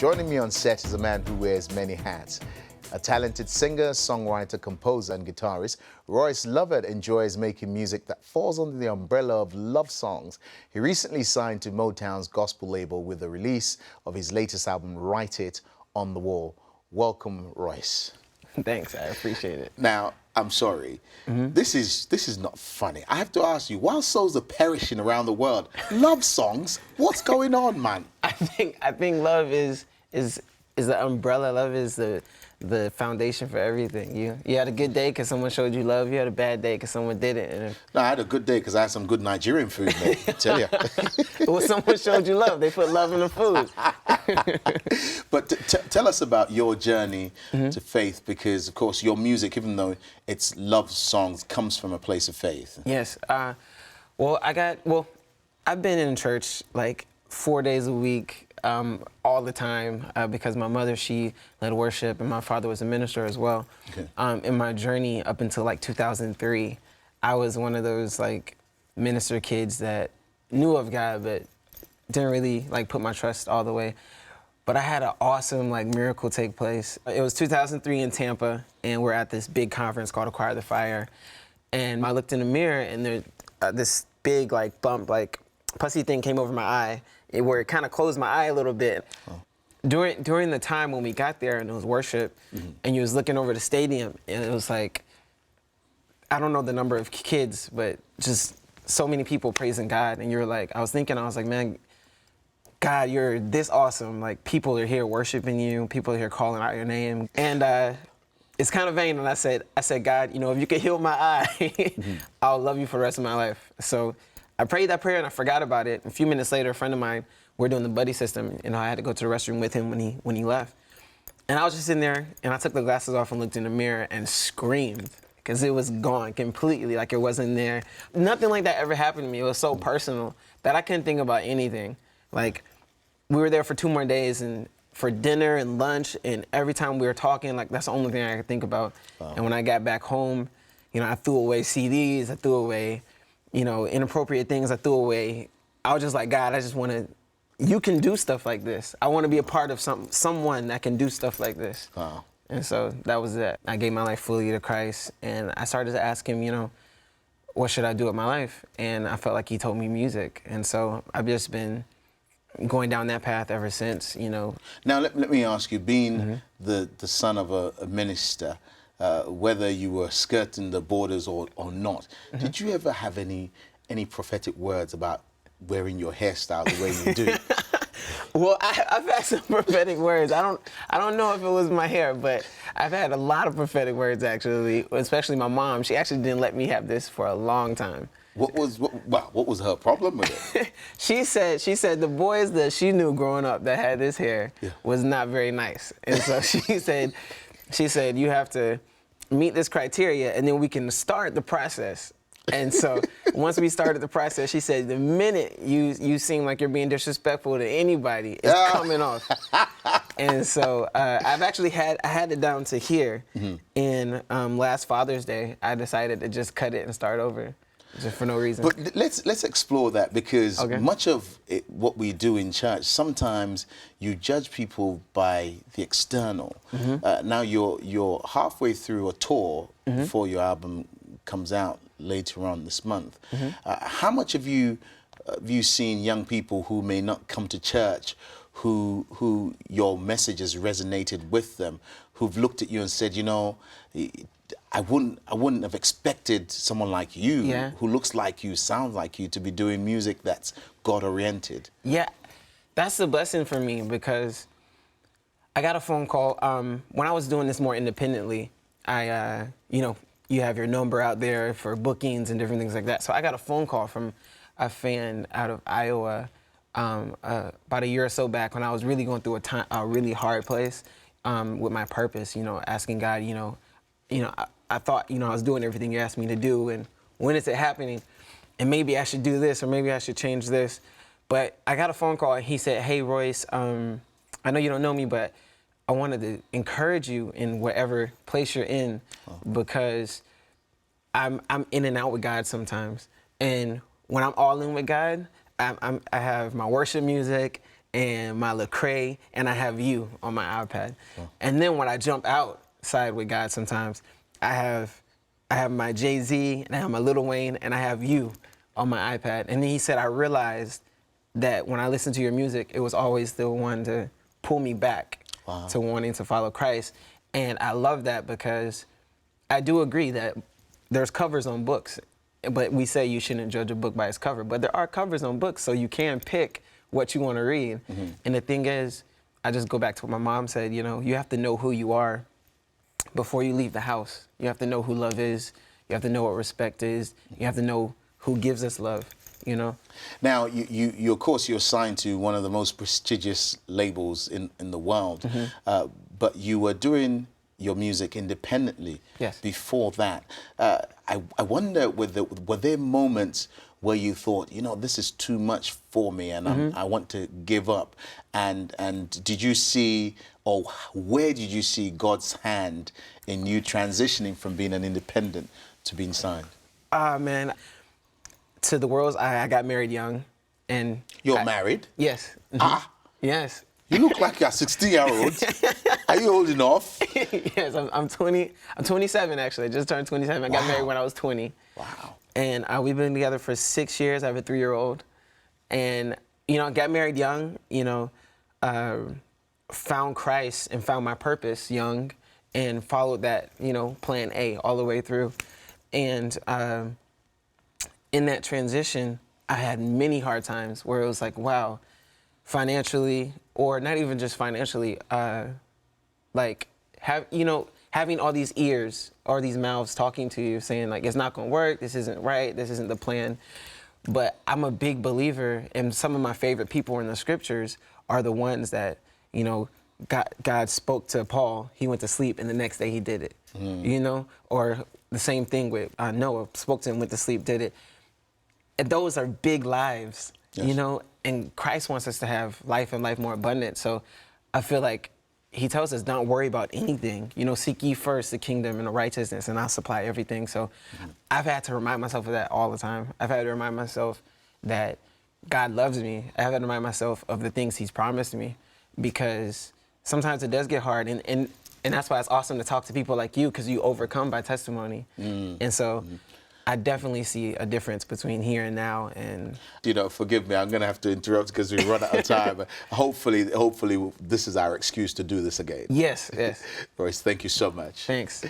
Joining me on set is a man who wears many hats. A talented singer, songwriter, composer, and guitarist, Royce Lovett enjoys making music that falls under the umbrella of love songs. He recently signed to Motown's gospel label with the release of his latest album, Write It, On the Wall. Welcome, Royce. Thanks, I appreciate it. Now, I'm sorry, this is not funny. I have to ask you, while souls are perishing around the world, love songs, what's going on, man? I think love is the umbrella. Love is the foundation for everything. You had a good day because someone showed you love. You had a bad day because someone didn't. And No, I had a good day because I had some good Nigerian food, mate, I tell you. well, someone showed you love. They put love in the food. But tell us about your journey to faith, because, of course, your music, even though it's love songs, comes from a place of faith. Yes. I've been in church like 4 days a week, all the time, because my mother, she led worship, and my father was a minister as well. Okay. In my journey up until like 2003, I was one of those like minister kids that knew of God, but didn't really like put my trust all the way. But I had an awesome like miracle take place. It was 2003 in Tampa, and we're at this big conference called Acquire the Fire. And I looked in the mirror, and there this big like bump, like pussy thing came over my eye, where it kind of closed my eye a little bit. Oh. During the time when we got there and it was worship, and you was looking over the stadium, and it was like, I don't know the number of kids, but just so many people praising God. And you're like, I was like, man, God, you're this awesome. Like, people are here worshiping you. People are here calling out your name. And it's kind of vain. And I said, God, you know, if you could heal my eye, I'll love you for the rest of my life. So I prayed that prayer and I forgot about it. A few minutes later, a friend of mine, we're doing the buddy system, and I had to go to the restroom with him when he left. And I was just in there, and I took the glasses off and looked in the mirror and screamed, because it was gone completely, like it wasn't there. Nothing like that ever happened to me. It was so personal that I couldn't think about anything. Like, we were there for 2 more days, and for dinner and lunch, and every time we were talking, like, that's the only thing I could think about. Wow. And when I got back home, you know, I threw away CDs, I threw away, you know, inappropriate things, I threw away. I was just like, God, I just want to, you can do stuff like this. I want to be a part of someone that can do stuff like this. Wow. And so that was it. I gave my life fully to Christ, and I started to ask him, you know, what should I do with my life? And I felt like he told me music. And so I've just been going down that path ever since, you know. Now, let me ask you, being the son of a minister, whether you were skirting the borders or not, did you ever have any prophetic words about wearing your hairstyle the way you do? Well, I've had some prophetic words. I don't know if it was my hair, but I've had a lot of prophetic words, actually, especially my mom. She actually didn't let me have this for a long time. What was her problem with it? She said the boys that she knew growing up that had this hair was not very nice. And so she said, you have to meet this criteria, and then we can start the process. And so once we started the process, she said, the minute you seem like you're being disrespectful to anybody, it's coming off. And so I had it down to here. And last Father's Day, I decided to just cut it and start over, just for no reason. But let's explore that, because much of what we do in church, sometimes you judge people by the external. Now you're halfway through a tour before your album comes out later on this month. How much have you seen young people who may not come to church, who your message has resonated with them, who've looked at you and said, you know, I wouldn't have expected someone like you, who looks like you, sounds like you, to be doing music that's God-oriented? Yeah, that's a blessing for me, because I got a phone call when I was doing this more independently. You know, you have your number out there for bookings and different things like that. So I got a phone call from a fan out of Iowa about a year or so back, when I was really going through a really hard place with my purpose, you know, asking God, you know, I thought, you know, I was doing everything you asked me to do, and when is it happening? And maybe I should do this, or maybe I should change this. But I got a phone call, and he said, hey, Royce, I know you don't know me, but I wanted to encourage you in whatever place you're in, because I'm in and out with God sometimes. And when I'm all in with God, I have my worship music, and my Lecrae, and I have you on my iPad. And then when I jump outside with God sometimes, I have my Jay-Z, and I have my Lil Wayne, and I have you on my iPad. And then he said, I realized that when I listened to your music, it was always the one to pull me back to wanting to follow Christ. And I love that because I do agree that there's covers on books, but we say you shouldn't judge a book by its cover. But there are covers on books, so you can pick what you want to read. And the thing is, I just go back to what my mom said, you know, you have to know who you are before you leave the house. You have to know who love is. You have to know what respect is. You have to know who gives us love, you know? Now, you of course, you're signed to one of the most prestigious labels in the world, but you were doing your music independently before that. I wonder, were there moments where you thought, you know, this is too much for me and I want to give up? And did you see, or where did you see God's hand in you transitioning from being an independent to being signed? Man, to the world, I got married young. And You're married? Yes. Yes. You look like you're a 16-year-old. Are you old enough? Yes, I'm 20. I'm 27, actually. I just turned 27. I got married when I was 20. Wow. And we've been together for 6 years. I have a 3-year-old. And, you know, I got married young, you know, found Christ and found my purpose young and followed that, you know, plan A all the way through. And in that transition, I had many hard times where it was like, wow, financially, or not even just financially, like, having all these ears or these mouths talking to you saying like, it's not gonna work, this isn't right, this isn't the plan. But I'm a big believer, and some of my favorite people in the scriptures are the ones that, you know, God spoke to Paul, he went to sleep, and the next day he did it, you know? Or the same thing with Noah, spoke to him, went to sleep, did it. And those are big lives, you know? And Christ wants us to have life and life more abundant. So I feel like he tells us, don't worry about anything. You know, seek ye first the kingdom and the righteousness, and I'll supply everything. So I've had to remind myself of that all the time. I've had to remind myself that God loves me. I've had to remind myself of the things he's promised me, because sometimes it does get hard. And that's why it's awesome to talk to people like you, because you overcome by testimony. And so I definitely see a difference between here and now. And you know, forgive me, I'm going to have to interrupt because we run out of time. But hopefully, this is our excuse to do this again. Yes, yes. Royce, thank you so much. Thanks.